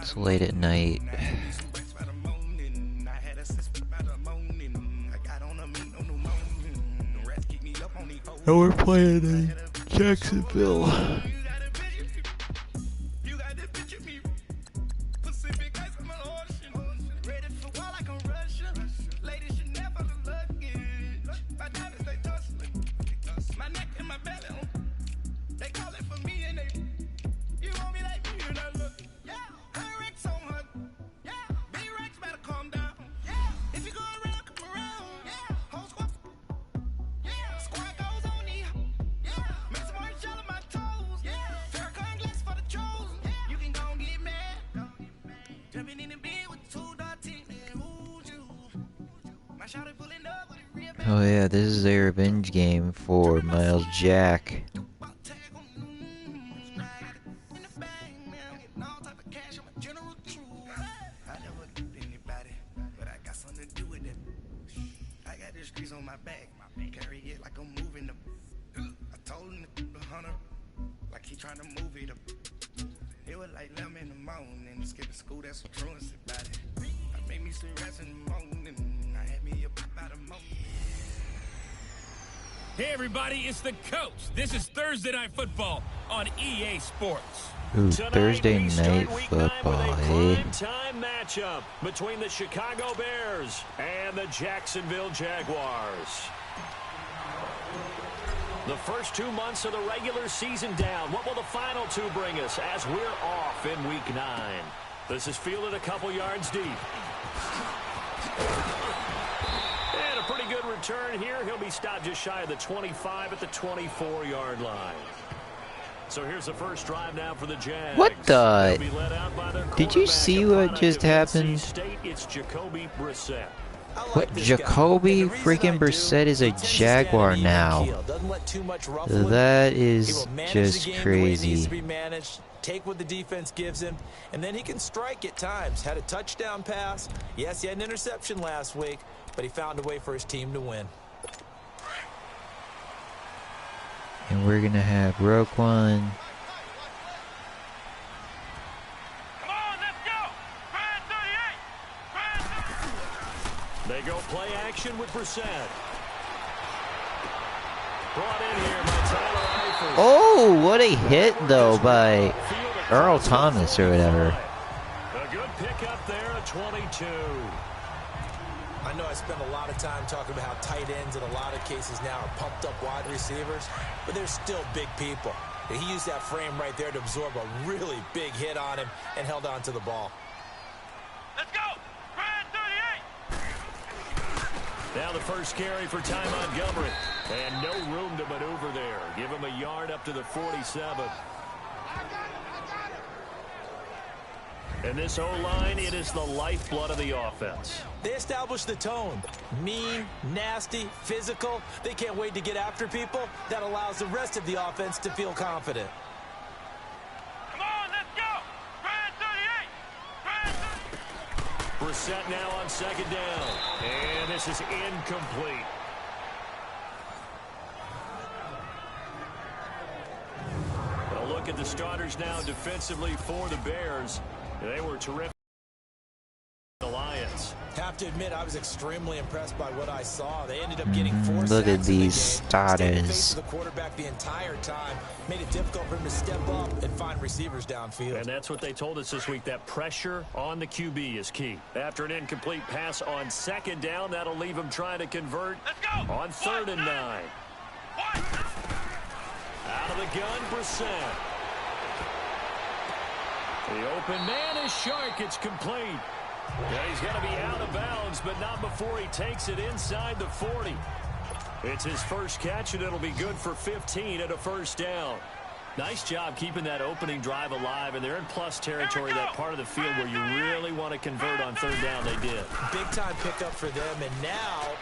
It's late at night. And we're playing in Jacksonville. Oh yeah, this is a revenge game for Miles Jack. Hey everybody, it's the coach. This is Thursday Night Football on EA Sports. Ooh, Thursday Night Football, eh? Time matchup between the Chicago Bears and the Jacksonville Jaguars. The first 2 months of the regular season down. What will the final two bring us as we're off in Week 9? This is fielded a couple yards deep. And a pretty good return here. He'll be stopped just shy of the 25 at the 24-yard line. So here's the first drive now for the Jags. What the? Did you see what just happened? It's Jacoby Brissett. What? Jacoby freaking Brissett is a Jaguar now. That is just crazy. Take what the defense gives him, and then he can strike at times. Had a touchdown pass. Yes, he had an interception last week, but he found a way for his team to win. And we're gonna have Roquan. They go play action with Brissett. Brought in here by Tyler Eifert. Oh, what a hit though by Earl Thomas or whatever. A good pickup there at 22. I know I spend a lot of time talking about how tight ends in a lot of cases now are pumped up wide receivers, but they're still big people. And he used that frame right there to absorb a really big hit on him and held on to the ball. Let's go! Now the first carry for Ty Montgomery. And no room to maneuver there. Give him a yard up to the 47. And this O-line, it is the lifeblood of the offense. They establish the tone. Mean, nasty, physical. They can't wait to get after people. That allows the rest of the offense to feel confident. Come on, let's go! Brissett now on second down. And this is incomplete. A look at the starters now defensively for the Bears. They were terrific. The Lions. Have to admit, I was extremely impressed by what I saw. They ended up getting 4 sacks Look at in the these game. starters. Stayed in the face of the quarterback the entire time. Made it difficult for him to step up and find receivers downfield. And that's what they told us this week, that pressure on the QB is key. After an incomplete pass on second down, that'll leave him trying to convert on 3rd and 9. Out of the gun, Brissett. The open man is Shark. It's complete. Yeah, he's going to be out of bounds, but not before he takes it inside the 40. It's his first catch, and it'll be good for 15 at a first down. Nice job keeping that opening drive alive, and they're in plus territory, that part of the field where you really want to convert on 3rd down. They did. Big-time pickup for them, and now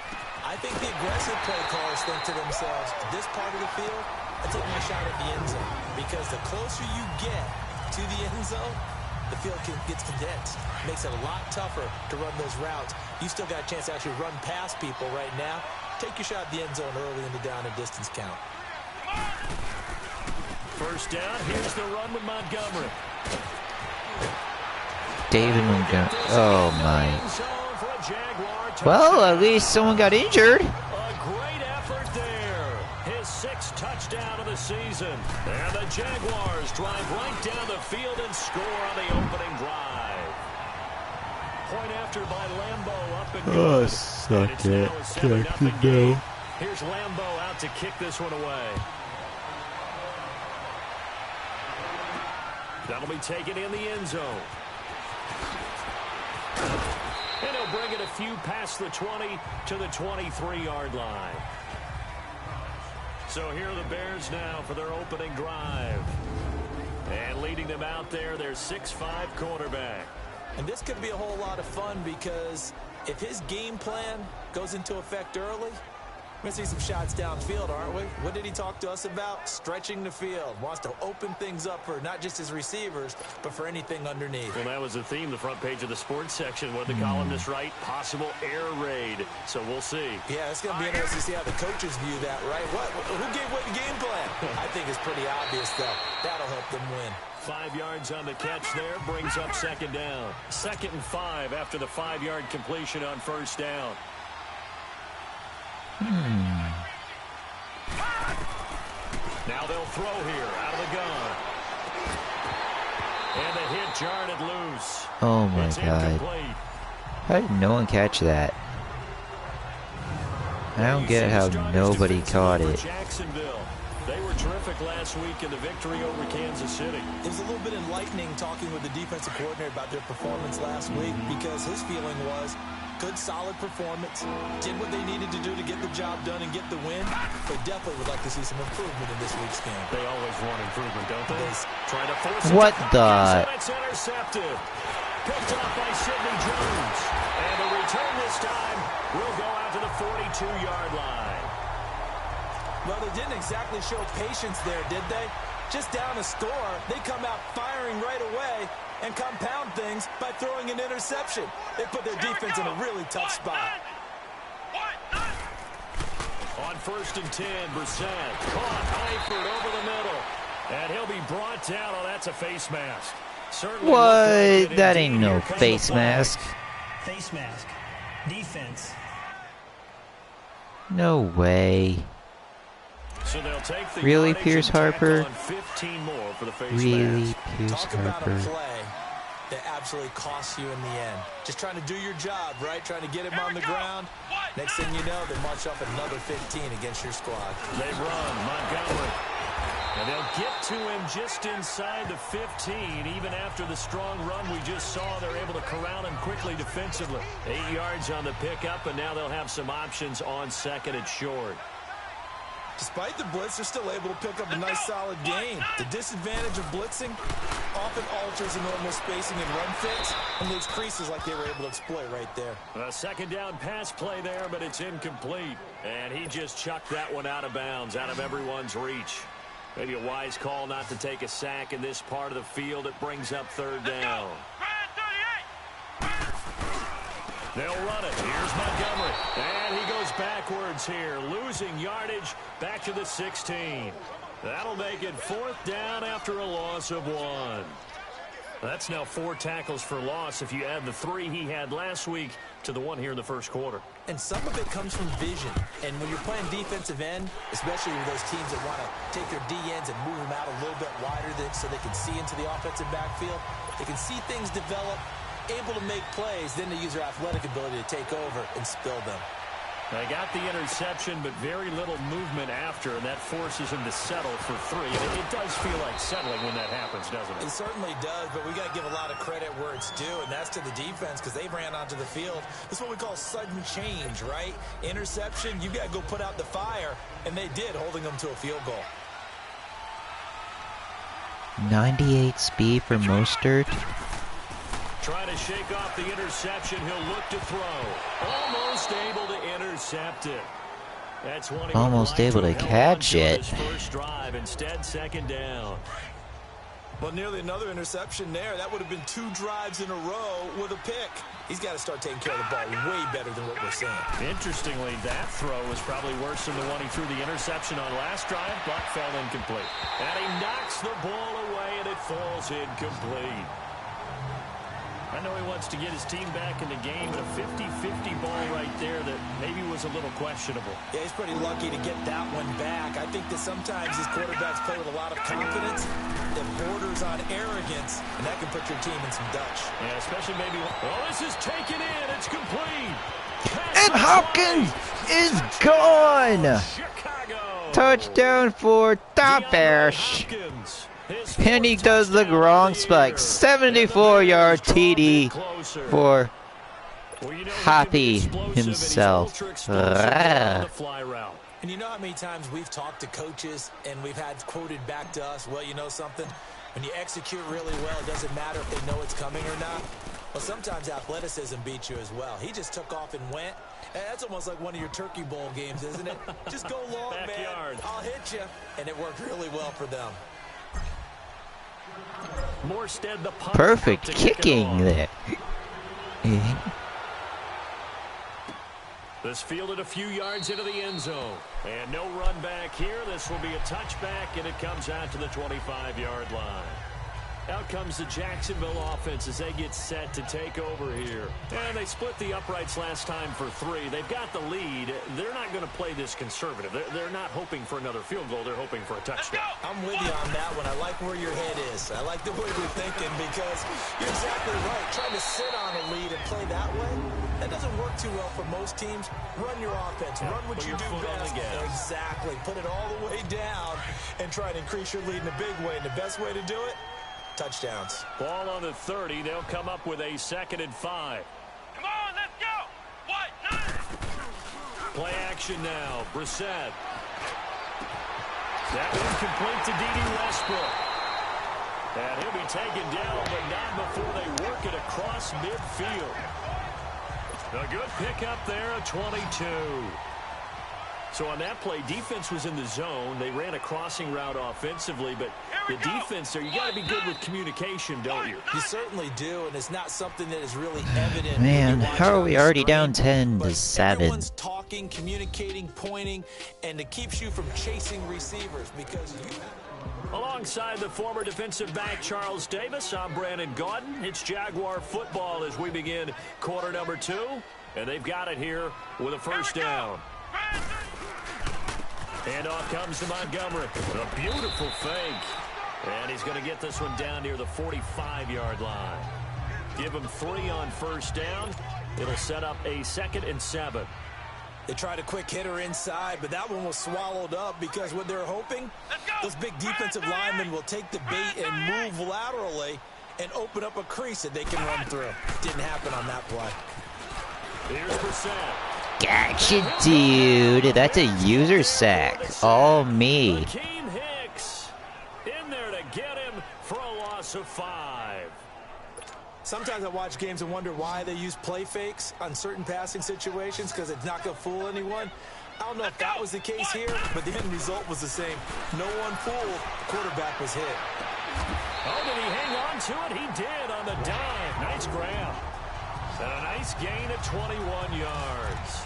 I think the aggressive play callers think to themselves, this part of the field, I take my shot at the end zone, because the closer you get to the end zone, the field gets condensed. Makes it a lot tougher to run those routes. You still got a chance to actually run past people right now. Take your shot at the end zone early in the down and distance count. First down, here's the run with Montgomery. David Montgomery. Oh my. Well, at least someone got injured. A great effort there. His 6th touchdown of the season. And the Jaguars drive right down the field and score on the opening drive. Point after by Lambeau, up and good. Oh, suck it. Here's Lambeau out to kick this one away. That'll be taken in the end zone. And he'll bring it a few past the 20 to the 23-yard line. So here are the Bears now for their opening drive. And leading them out there, their 6'5" quarterback. And this could be a whole lot of fun because if his game plan goes into effect early, we're going to see some shots downfield, aren't we? What did he talk to us about? Stretching the field. Wants to open things up for not just his receivers, but for anything underneath. Well, that was the theme, the front page of the sports section. What did the columnist write? Possible air raid. So we'll see. Yeah, it's going to be interesting to see how the coaches view that, right? Who gave what game plan? I think it's pretty obvious, though. That'll help them win. 5 yards on the catch there. Brings up 2nd down. 2nd and 5 after the 5-yard completion on 1st down. Now they'll throw here out of the gun. And the hit jarred it loose. Oh my It's God. incomplete. How did no one catch that? I don't get how nobody caught it. Jacksonville. They were terrific last week in the victory over Kansas City. It was a little bit enlightening talking with the defensive coordinator about their performance last week because his feeling was good, solid performance, did what they needed to do to get the job done and get the win, but definitely would like to see some improvement in this week's game. They always want improvement, don't they? Trying to force What it. the? It's intercepted. Picked off by Sidney Jones. And the return this time will go out to the 42-yard line. Well, they didn't exactly show patience there, did they? Just down a score, they come out firing right away and compound things by throwing an interception. They put their defense in a really tough spot. On 1st and 10, Brissett caught Eifert over the middle. And he'll be brought down. Oh, that's a face mask. Certainly What? That ain't no face mask. Face mask. Defense. No way. So they'll take the Really, yardage Pierce and tack Harper? on 15 more for the face Really, mask. Pierce Talk about a Harper? play that absolutely costs you in the end. Just trying to do your job, right? Trying to get him on the ground. Next thing you know, they march up another 15 against your squad. They run Montgomery. And they'll get to him just inside the 15. Even after the strong run we just saw, they're able to corral him quickly defensively. 8 yards on the pickup, and now they'll have some options on 2nd and short. Despite the blitz, they're still able to pick up a nice, solid gain. The disadvantage of blitzing often alters the normal spacing and run fits and leaves creases like they were able to exploit right there. A 2nd down pass play there, but it's incomplete. And he just chucked that one out of bounds, out of everyone's reach. Maybe a wise call not to take a sack in this part of the field. It brings up 3rd down. They'll run it. Here's Montgomery. And he goes backwards here, losing yardage back to the 16. That'll make it 4th down after a loss of 1. That's now 4 tackles for loss if you add the 3 he had last week to the 1 here in the 1st quarter. And some of it comes from vision. And when you're playing defensive end, especially with those teams that want to take their D-ends and move them out a little bit wider so they can see into the offensive backfield, they can see things develop, able to make plays, then they use their athletic ability to take over and spill them. They got the interception, but very little movement after, and that forces him to settle for 3. And it does feel like settling when that happens, doesn't it? It certainly does, but we got to give a lot of credit where it's due, and that's to the defense because they ran onto the field. This is what we call sudden change, right? Interception, you got to go put out the fire, and they did, holding them to a field goal. 98 speed for Mostert. Trying to shake off the interception. He'll look to throw. Almost able to intercept it. That's one Almost able to catch it. His first drive. Instead, 2nd down. Well, nearly another interception there. That would have been 2 drives in a row with a pick. He's got to start taking care of the ball way better than what we're seeing. Interestingly, that throw was probably worse than the one he threw the interception on last drive, but fell incomplete. And he knocks the ball away, and it falls incomplete. I know he wants to get his team back in the game, but a 50-50 ball right there that maybe was a little questionable. Yeah, he's pretty lucky to get that one back. I think that sometimes these quarterbacks play with a lot of confidence that borders on arrogance, and that can put your team in some Dutch. Yeah, especially maybe. Oh, this is taken in. It's complete. And Hopkins is gone. Chicago. Touchdown for the Bears. And he does the wrong spike. 74-yard TD for Hoppy himself. And you know how many times we've talked to coaches and we've had quoted back to us, well, you know something? When you execute really well, it doesn't matter if they know it's coming or not. Well, sometimes athleticism beats you as well. He just took off and went. And that's almost like one of your Turkey Bowl games, isn't it? Just go long, man. I'll hit you. And it worked really well for them. Morstead, the punt, Perfect kicking there. This fielded a few yards into the end zone. And no run back here. This will be a touchback, and it comes out to the 25-yard line. Out comes the Jacksonville offense as they get set to take over here. And they split the uprights last time for 3. They've got the lead. They're not going to play this conservative. They're not hoping for another field goal. They're hoping for a touchdown. I'm with you on that one. I like where your head is. I like the way you're thinking because you're exactly right. Trying to sit on a lead and play that way, that doesn't work too well for most teams. Run your offense. Run what you do best. Exactly. Put it all the way down and try to increase your lead in a big way. And the best way to do it, touchdowns. Ball on the 30. They'll come up with a 2nd and 5. Come on, let's go. What? Play action now. Brissett. That incomplete to D.D. Westbrook. And he'll be taken down, but not before they work it across midfield. A good pickup there, a 22. So on that play, defense was in the zone. They ran a crossing route offensively, but the defense there, you got to be good with communication, don't you? You certainly do, and it's not something that is really evident. Man, how are we already down 10-7? Everyone's talking, communicating, pointing, and it keeps you from chasing receivers because you... Alongside the former defensive back Charles Davis, I'm Brandon Gaudin. It's Jaguar football as we begin quarter number 2, and they've got it here with a first down. And off comes to Montgomery. A beautiful fake. And he's going to get this one down near the 45-yard line. Give him 3 on first down. It'll set up a 2nd and 7. They tried a quick hitter inside, but that one was swallowed up because what they're hoping, those big defensive linemen will take the bait and move laterally and open up a crease that they can run through. Didn't happen on that play. Here's Brissett. Gotcha, dude. That's a user sack. All me. Akeem Hicks in there to get him for a loss of 5. Sometimes I watch games and wonder why they use play fakes on certain passing situations because it's not going to fool anyone. I don't know if that was the case here, but the end result was the same. No one fooled. Quarterback was hit. Oh, did he hang on to it? He did on the dime. Nice grab. And a nice gain of 21 yards.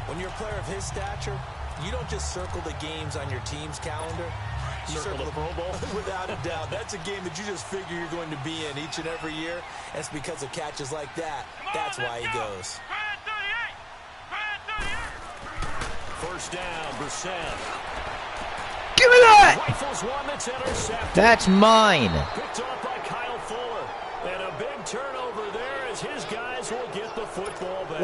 When you're a player of his stature, you don't just circle the games on your team's calendar. You circle the Pro Bowl? Without a doubt. That's a game that you just figure you're going to be in each and every year. That's because of catches like that. That's why he goes. First down, Brissett. Give me that! Rifles one that's intercepted. That's mine. Picked off by Kyle Fuller. And a big turnover there as his guys will get the football back.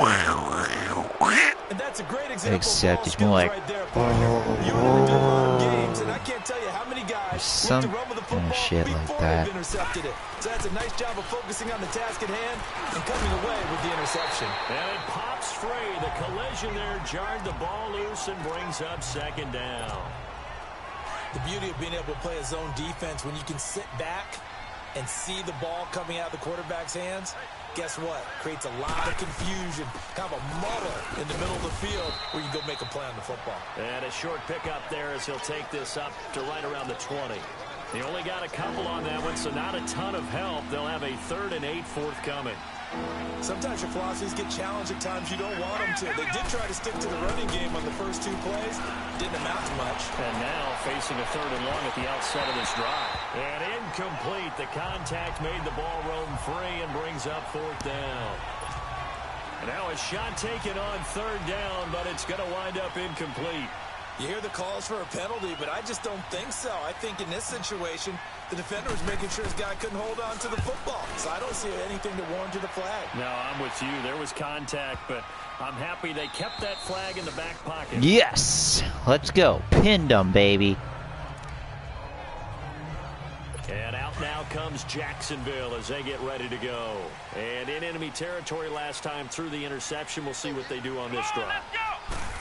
And that's a great example. Except it's more like, right there, you only do a lot of games, and I can't tell you how many guys some to run with the football shit before like that. they've intercepted it. So that's a nice job of focusing on the task at hand and coming away with the interception. And it pops free. The collision there jarred the ball loose and brings up 2nd down. The beauty of being able to play a zone defense when you can sit back and see the ball coming out of the quarterback's hands, guess what? Creates a lot of confusion, kind of a muddle in the middle of the field where you go make a play on the football. And a short pickup there as he'll take this up to right around the 20. He only got a couple on that one, so not a ton of help. They'll have a 3rd and 8 forthcoming. Sometimes your philosophies get challenged at times you don't want them to. They did try to stick to the running game on the first 2 plays. Didn't amount to much. And now facing a 3rd and long at the outset of this drive. And incomplete. The contact made the ball roam free and brings up 4th down. And now a shot taken on 3rd down, but it's going to wind up incomplete. You hear the calls for a penalty, but I just don't think so. I think in this situation, the defender was making sure his guy couldn't hold on to the football. So I don't see anything to warrant the flag. No, I'm with you. There was contact, but I'm happy they kept that flag in the back pocket. Yes! Let's go. Pinned them, baby. And out now comes Jacksonville as they get ready to go. And in enemy territory last time through the interception. We'll see what they do on this drive.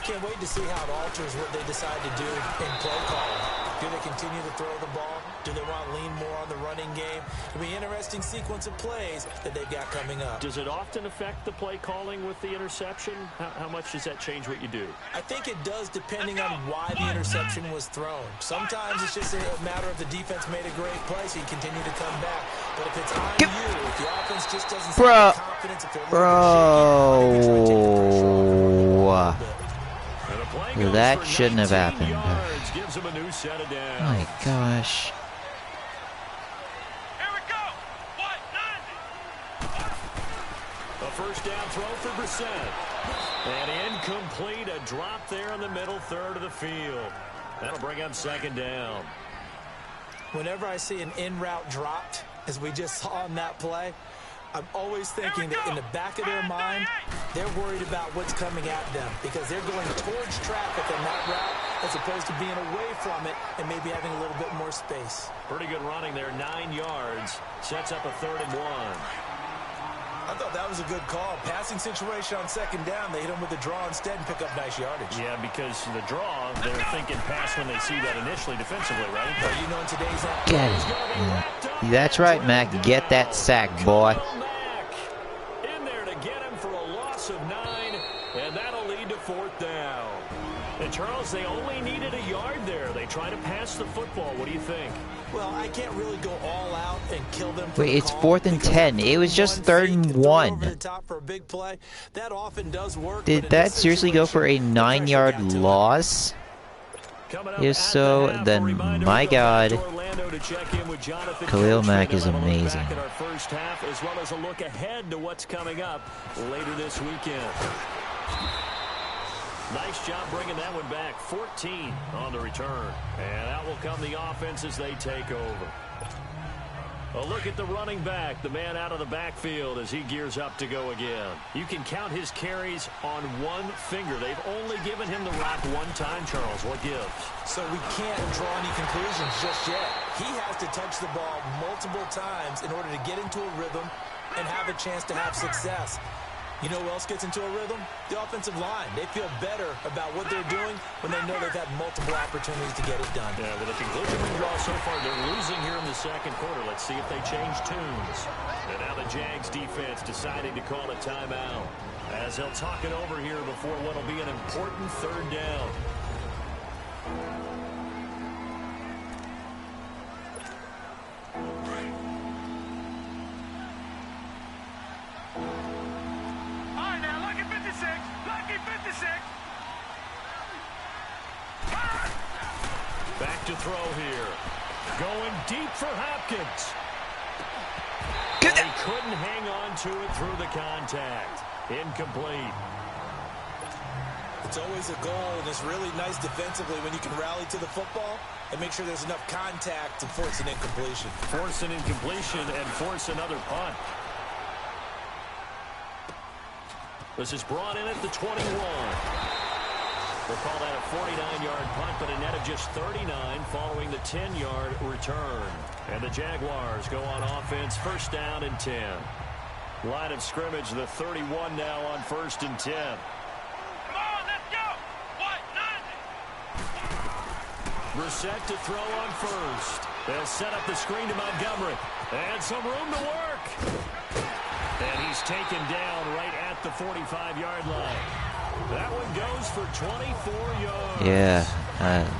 Can't wait to see how it alters what they decide to do in play calling. Do they continue to throw the ball? Do they want to lean more on the running game? It'll be an interesting sequence of plays that they've got coming up. Does it often affect the play calling with the interception? How much does that change what you do? I think it does depending on why the interception was thrown. Sometimes it's just a matter of the defense made a great play, so you continue to come back. But if it's on you, if the offense just doesn't have the confidence, if they're That shouldn't have happened. Gives him a new set of downs. My gosh. Here we go. What? 90. A first down throw for Brissett. And incomplete. A drop there in the middle 3rd of the field. That'll bring up 2nd down. Whenever I see an in-route dropped, as we just saw on that play, I'm always thinking that in the back of their mind, they're worried about what's coming at them because they're going towards traffic on that route as opposed to being away from it and maybe having a little bit more space. Pretty good running there, 9 yards. Sets up a 3rd and 1. I thought that was a good call. Passing situation on 2nd down, they hit him with the draw instead and pick up nice yardage. Yeah, because the draw, they're thinking pass when they see that initially defensively, right? But you know in today's Get it. That's right, Mac. Get that sack, boy. In there to get him for a loss of 9, and that'll lead to 4th down. And Charles, they only needed a yard there. They try to pass the football. What do you think? Well, I can't really go all out and kill them. Wait, it's 4th and 10. It was just 3rd and 1. Over the top for a big play. That often does work. Did that seriously go for a 9-yard loss? If so, then my God, Khalil Mack is amazing. Our first half, as well as a look ahead to what's coming up later this weekend. Nice job bringing that one back. 14 on the return. And out will come the offense as they take over. A look at the running back, the man out of the backfield as he gears up to go again. You can count his carries on one finger. They've only given him the rock one time, Charles. What gives? So we can't draw any conclusions just yet. He has to touch the ball multiple times in order to get into a rhythm and have a chance to have success. You know who else gets into a rhythm? The offensive line. They feel better about what they're doing when they know they've had multiple opportunities to get it done. Yeah, with the conclusion we draw so far, they're losing here in the 2nd quarter. Let's see if they change tunes. And now the Jags defense deciding to call a timeout as they'll talk it over here before what will be an important 3rd down. Back to throw here. Going deep for Hopkins. He couldn't hang on to it through the contact. Incomplete. It's always a goal, and it's really nice defensively when you can rally to the football and make sure there's enough contact to force an incompletion. Force an incompletion and force another punt. This is brought in at the 21. We'll call that a 49-yard punt, but a net of just 39 following the 10-yard return. And the Jaguars go on offense, 1st down and 10. Line of scrimmage, the 31 now on 1st and 10. Come on, let's go. What? 90. Brissett to throw on 1st. They'll set up the screen to Montgomery. And some room to work. And he's taken down right at the 45-yard line. That one goes for 24 yards. Yeah,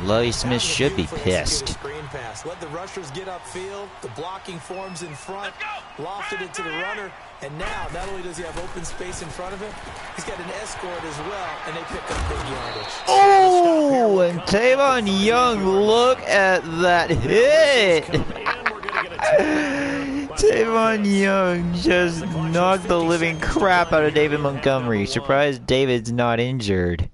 Lovie Smith should be pissed. Screen pass. Let the rushers get upfield. The blocking forms in front. Lofted it to the runner. And now, not only does he have open space in front of him, he's got an escort as well, and they pick up big yardage. Oh, and Tavon Young, look at that hit. Tavon Young just knocked the living crap out of David Montgomery. Surprised David's not injured.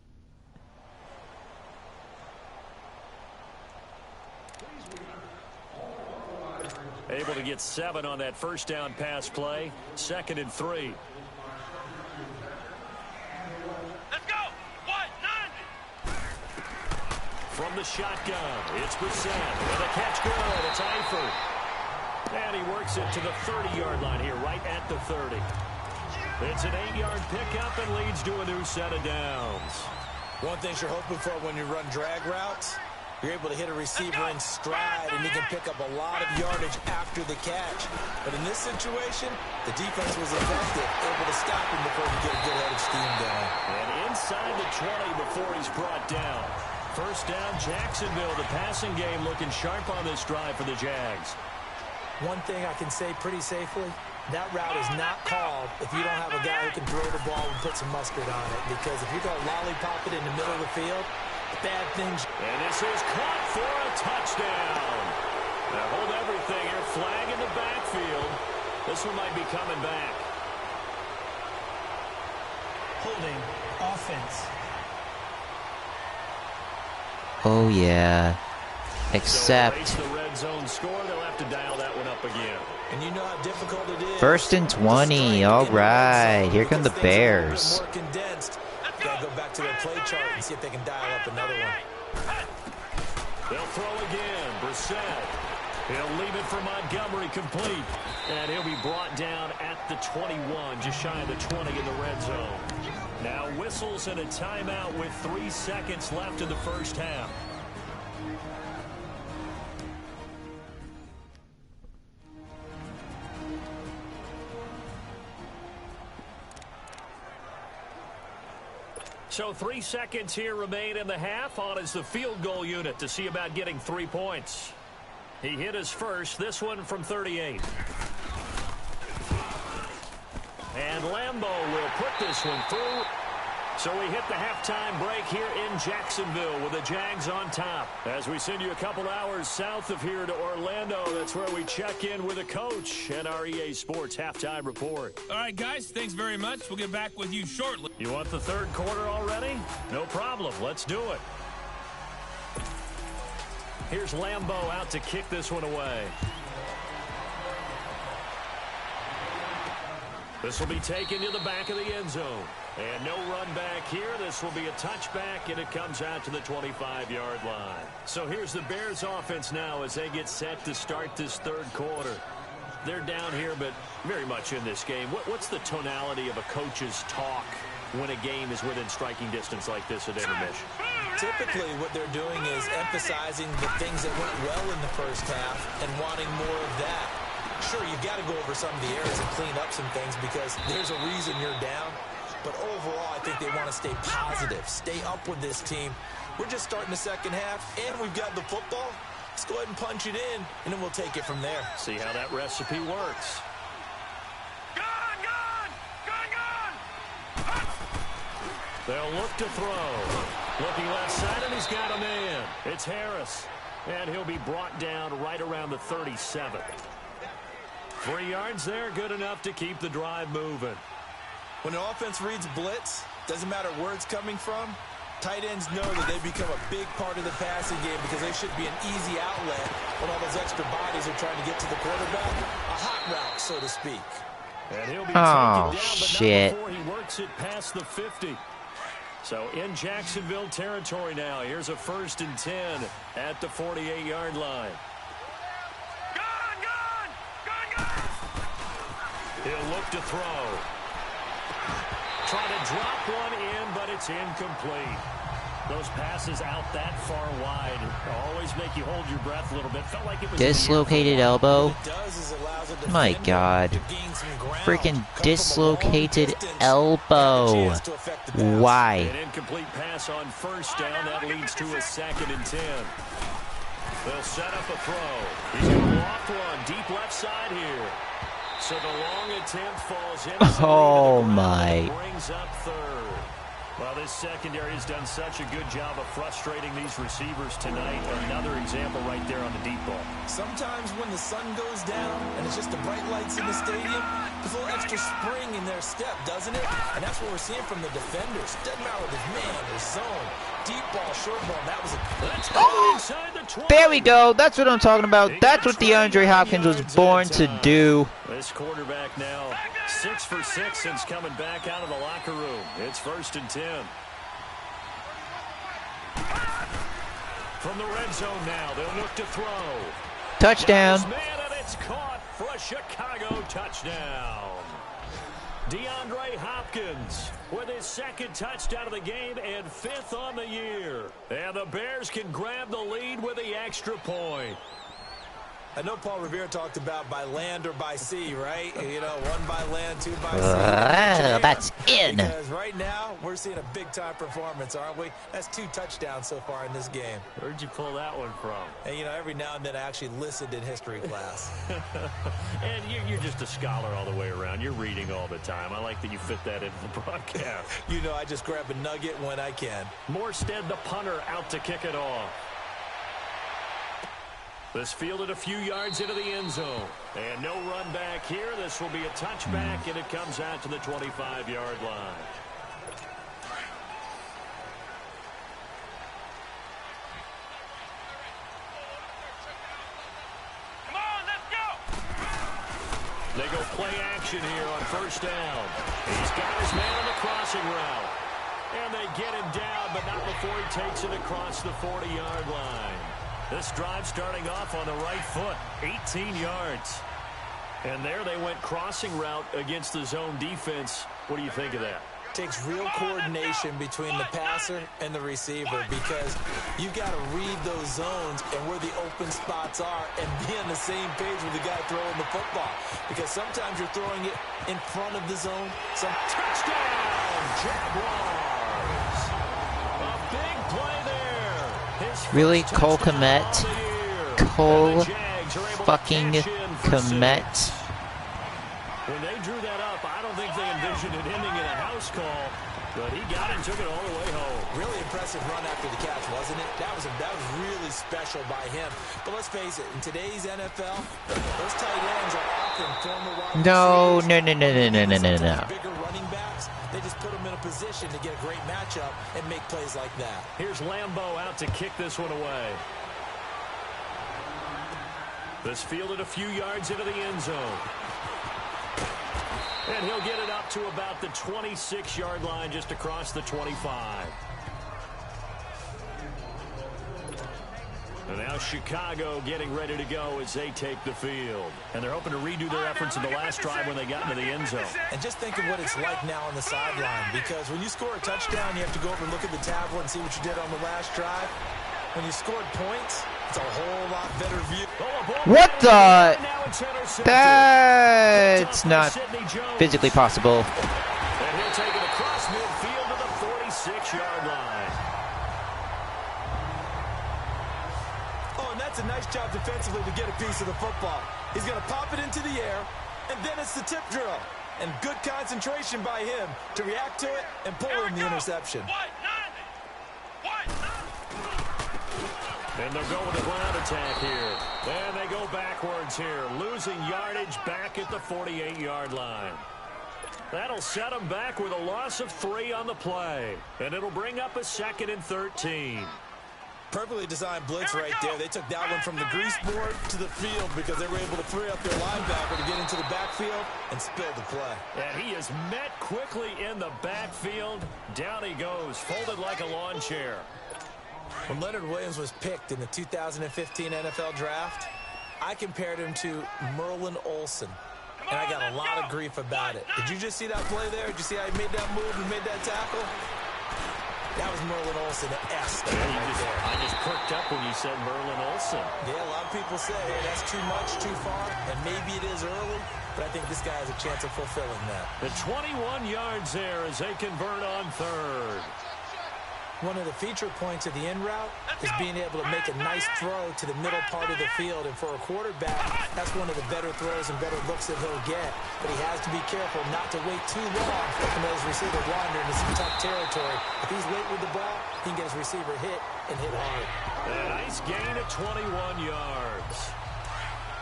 Able to get 7 on that first down pass play. 2nd and 3. Let's go. 1-9. From the shotgun, it's Brissett. And a catch good. It's Eifert. And he works it to the 30-yard line here, right at the 30. It's an 8-yard pickup and leads to a new set of downs. One thing you're hoping for when you run drag routes, you're able to hit a receiver in stride, and he can pick up a lot of yardage after the catch. But in this situation, the defense was effective, able to stop him before he get a good head of steam going. And inside the 20 before he's brought down. First down, Jacksonville. The passing game looking sharp on this drive for the Jags. One thing I can say pretty safely, that route is not called if you don't have a guy who can throw the ball and put some mustard on it. Because if you're going to lollipop it in the middle of the field, bad things. And this is caught for a touchdown. Now hold everything here. Flag in the backfield. This one might be coming back. Holding offense. Oh yeah. Except So the red zone score, they'll have to dial that one up again. And you know how difficult it is. 1st and 20. All right, here come the Bears. More condensed. Gotta go back to their play chart and see if they can dial up another one. They'll throw again. Brissett. He'll leave it for Montgomery, complete. And he'll be brought down at the 21, just shy of the 20 in the red zone. Now whistles and a timeout with 3 seconds left in the first half. So 3 seconds here remain in the half. On is the field goal unit to see about getting 3 points. He hit his first, this one from 38. And Lambeau will put this one through. So we hit the halftime break here in Jacksonville with the Jags on top. As we send you a couple hours south of here to Orlando, that's where we check in with a coach and our EA Sports halftime report. All right, guys, thanks very much. We'll get back with you shortly. You want the third quarter already? No problem. Let's do it. Here's Lambeau out to kick this one away. This will be taken to the back of the end zone. And no run back here. This will be a touchback, and it comes out to the 25-yard line. So here's the Bears offense now as they get set to start this third quarter. They're down here, but very much in this game. What's the tonality of a coach's talk when a game is within striking distance like this at intermission? Typically, what they're doing is emphasizing the things that went well in the first half and wanting more of that. Sure, you've got to go over some of the areas and clean up some things because there's a reason you're down. But overall, I think they want to stay positive, stay up with this team. We're just starting the second half, and we've got the football. Let's go ahead and punch it in, and then we'll take it from there. See how that recipe works. They'll look to throw. Looking left side, and he's got a man. It's Harris. And he'll be brought down right around the 37. 3 yards there, good enough to keep the drive moving. When an offense reads blitz, doesn't matter where it's coming from, tight ends know that they become a big part of the passing game because they should be an easy outlet when all those extra bodies are trying to get to the quarterback. A hot route, so to speak. And he'll be taken down, shit. but not before he works it past the 50. So in Jacksonville territory now. Here's a 1st and 10 at the 48-yard line. He'll look to throw. Trying to drop one in, but it's incomplete. Those passes out that far wide always make you hold your breath a little bit. Felt like it was Dislocated elbow. My God. Freaking dislocated elbow. Why? An incomplete pass on first down. That leads to a 2nd and 10. They'll set up a throw. He's going to loft one deep left side here. So the long attempt falls in. Oh my. Brings up 3rd. Well, this secondary has done such a good job of frustrating these receivers tonight. Another example right there on the deep ball. Sometimes when the sun goes down and it's just the bright lights in the stadium, there's a little extra spring in their step, doesn't it? And that's what we're seeing from the defenders. Doesn't matter whether it's man or zone. Deep ball, short ball, that was inside the 20. There we go. That's what I'm talking about. That's what DeAndre Hopkins was born to do. This quarterback now 6 for 6 since coming back out of the locker room. It's 1st and 10. From the red zone now, they'll look to throw. Touchdown. Man, and it's caught for a Chicago touchdown. DeAndre Hopkins with his 2nd touchdown of the game and 5th on the year. And the Bears can grab the lead with the extra point. I know Paul Revere talked about by land or by sea, right? You know, 1 by land, 2 by sea. That's in. Because right now, we're seeing a big-time performance, aren't we? That's 2 touchdowns so far in this game. Where'd you pull that one from? And, you know, every now and then I actually listened in history class. And you're just a scholar all the way around. You're reading all the time. I like that you fit that into the broadcast. You know, I just grab a nugget when I can. Morstead, the punter, out to kick it off. This fielded a few yards into the end zone. And no run back here. This will be a touchback, and it comes out to the 25-yard line. Come on, let's go. They go play action here on 1st down. He's got his man on the crossing route. And they get him down, but not before he takes it across the 40-yard line. This drive starting off on the right foot, 18 yards. And there they went crossing route against the zone defense. What do you think of that? Takes real coordination between the passer and the receiver because you've got to read those zones and where the open spots are and be on the same page with the guy throwing the football. Because sometimes you're throwing it in front of the zone. Some touchdown, Jaguars. A big play there. Really, Cole Kmet? Cole fucking Kmet? When they drew that up, I don't think they envisioned it ending in a house call, but he got it and took it all the way home. Really impressive run after the catch, wasn't it? That was really special by him. But let's face it, in today's NFL, those tight ends are often former wide No. bigger running backs. They just put them in a position to get a great matchup and make plays like that. Here's Lambeau out to kick this one away. This fielded a few yards into the end zone. And he'll get it up to about the 26-yard line, just across the 25. And now Chicago getting ready to go as they take the field. And they're hoping to redo their efforts in the last drive when they got into the end zone. And just think of what it's like now on the sideline, because when you score a touchdown, you have to go over and look at the tablet and see what you did on the last drive. When you scored points, it's a whole lot better view. What the? That's not physically possible. And he'll take it across midfield to the 46-yard line. Oh, and that's a nice job defensively to get a piece of the football. He's going to pop it into the air, and then it's the tip drill. And good concentration by him to react to it and pull in the interception. And they'll go with a ground attack here. And they go backwards here, losing yardage back at the 48-yard line. That'll set them back with a loss of 3 on the play. And it'll bring up a 2nd and 13. Perfectly designed blitz right there. They took that one from the grease board to the field because they were able to free up their linebacker to get into the backfield and spill the play. And he is met quickly in the backfield. Down he goes, folded like a lawn chair. When Leonard Williams was picked in the 2015 NFL Draft, I compared him to Merlin Olsen, and I got a lot of grief about it. Did you just see that play there? Did you see how he made that move and made that tackle? That was Merlin Olsen-esque. I just perked up when you said Merlin Olsen. Yeah, a lot of people say, hey, that's too much, too far, and maybe it is early, but I think this guy has a chance of fulfilling that. The 21 yards there as they convert on third. One of the feature points of the in route is being able to make a nice throw to the middle part of the field. And for a quarterback, that's one of the better throws and better looks that he'll get. But he has to be careful not to wait too long and let his receiver wander into some tough territory. If he's late with the ball, he can get his receiver hit and hit hard. A nice gain of 21 yards.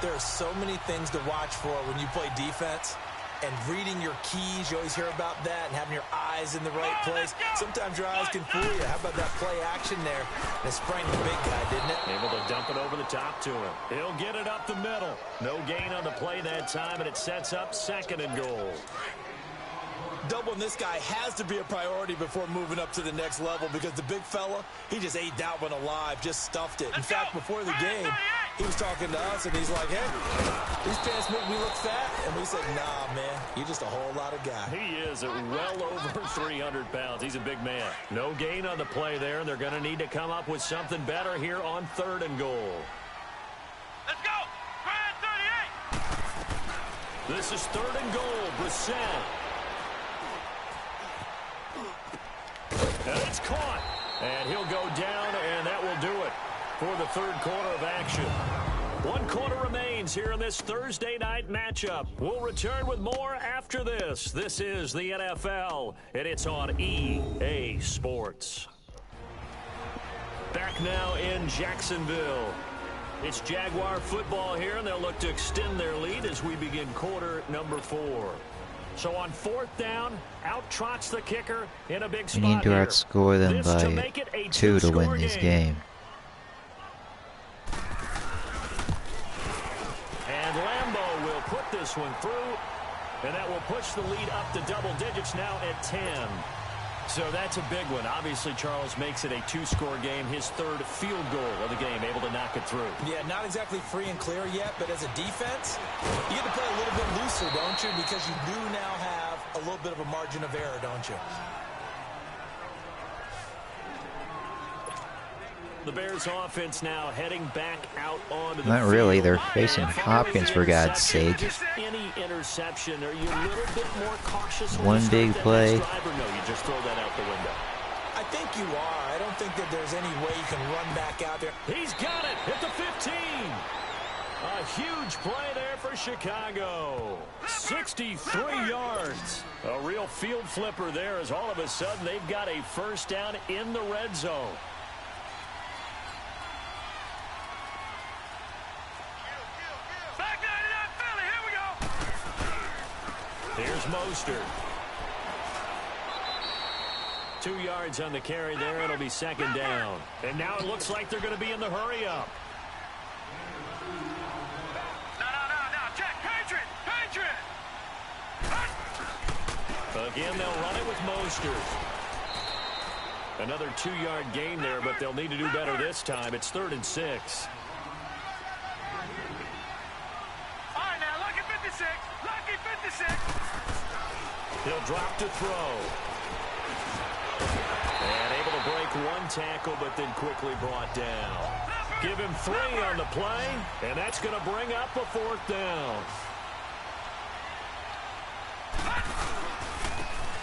There are so many things to watch for when you play defense. And reading your keys, you always hear about that, and having your eyes in the right place. Sometimes your eyes can fool you. How about that play action there? And it sprang the big guy, didn't it? Able to dump it over the top to him. He'll get it up the middle. No gain on the play that time, and it sets up 2nd and goal. Doubling this guy has to be a priority before moving up to the next level because the big fella, he just ate that one alive, just stuffed it. In fact, before the game, he was talking to us, and he's like, hey, these pants make me look fat. And we said, nah, man, you're just a whole lot of guy. He is at well over 300 pounds. He's a big man. No gain on the play there, and they're going to need to come up with something better here on 3rd and goal. Let's go! 38! This is 3rd and goal. Brissett. And it's caught. And he'll go down, and that will do it for the 3rd quarter of action. 1 quarter remains here in this Thursday night matchup. We'll return with more after this. This is the NFL, and it's on EA Sports. Back now in Jacksonville. It's Jaguar football here, and they'll look to extend their lead as we begin quarter number 4. So on 4th down, out trots the kicker in a big spot. We need to outscore them by 2 to win this game. And Lambeau will put this one through, and that will push the lead up to double digits now at 10. So that's a big one. Obviously, Charles makes it a 2-score game, his 3rd field goal of the game, able to knock it through. Yeah, not exactly free and clear yet, but as a defense, you get to play a little bit looser, don't you? Because you do now have a little bit of a margin of error, don't you? The Bears offense now heading back out onto the Not field. really, they're facing And Hopkins for God's sake. Just any interception, are you a little bit more cautious when One you big start that play. next drive, or no, you just throw that out the window? I think you are. I don't think that there's any way you can run back out there. He's got it at the 15. A huge play there for Chicago. 63 yards. A real field flipper there as all of a sudden they've got a first down in the red zone. Here's Mostert. 2 yards on the carry there. It'll be 2nd down. And now it looks like they're going to be in the hurry up. No. Check. Patriot! Again, they'll run it with Mostert. Another 2-yard gain there, but they'll need to do better this time. It's 3rd and 6. All right, now, lucky 56. Lucky 56. He'll drop to throw. And able to break 1 tackle, but then quickly brought down. Give him 3 on the play, and that's going to bring up a 4th down.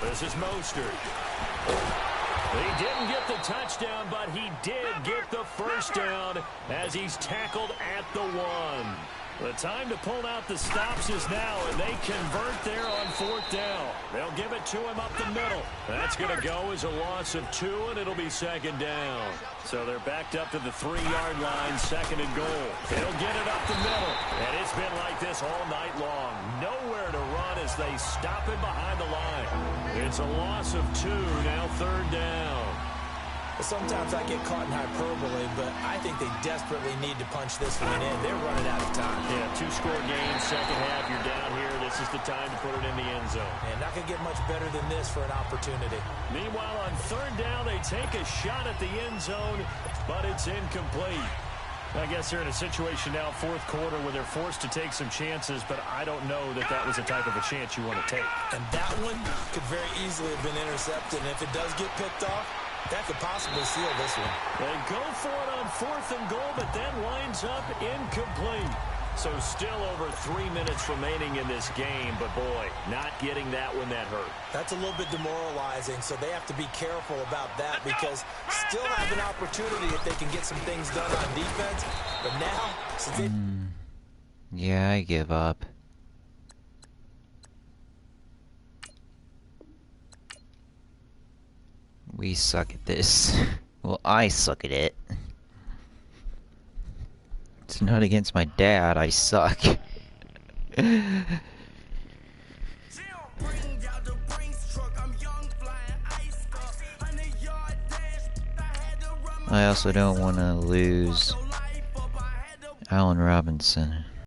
This is Mostert. He didn't get the touchdown, but he did get the first down as he's tackled at the 1. The time to pull out the stops is now, and they convert there on 4th down. They'll give it to him up the middle. That's going to go as a loss of 2, and it'll be 2nd down. So they're backed up to the 3-yard line, 2nd and goal. He'll get it up the middle, and it's been like this all night long. Nowhere to run as they stop him behind the line. It's a loss of 2, now 3rd down. Sometimes I get caught in hyperbole, but I think they desperately need to punch this one in. They're running out of time. Yeah, 2-score game, second half, you're down here. This is the time to put it in the end zone. And not going to get much better than this for an opportunity. Meanwhile, on 3rd down, they take a shot at the end zone, but it's incomplete. I guess they're in a situation now, 4th quarter, where they're forced to take some chances, but I don't know that that was the type of a chance you want to take. And that one could very easily have been intercepted, and if it does get picked off, That could possibly seal this one. They go for it on 4th and goal, but that winds up incomplete. So still over 3 minutes remaining in this game, but boy, not getting that one that hurt. That's a little bit demoralizing, so they have to be careful about that because still have an opportunity if they can get some things done on defense. But now, since they... Yeah, I give up. We suck at this. Well, I suck at it. It's not against my dad, I suck. I also don't want to lose Allen Robinson.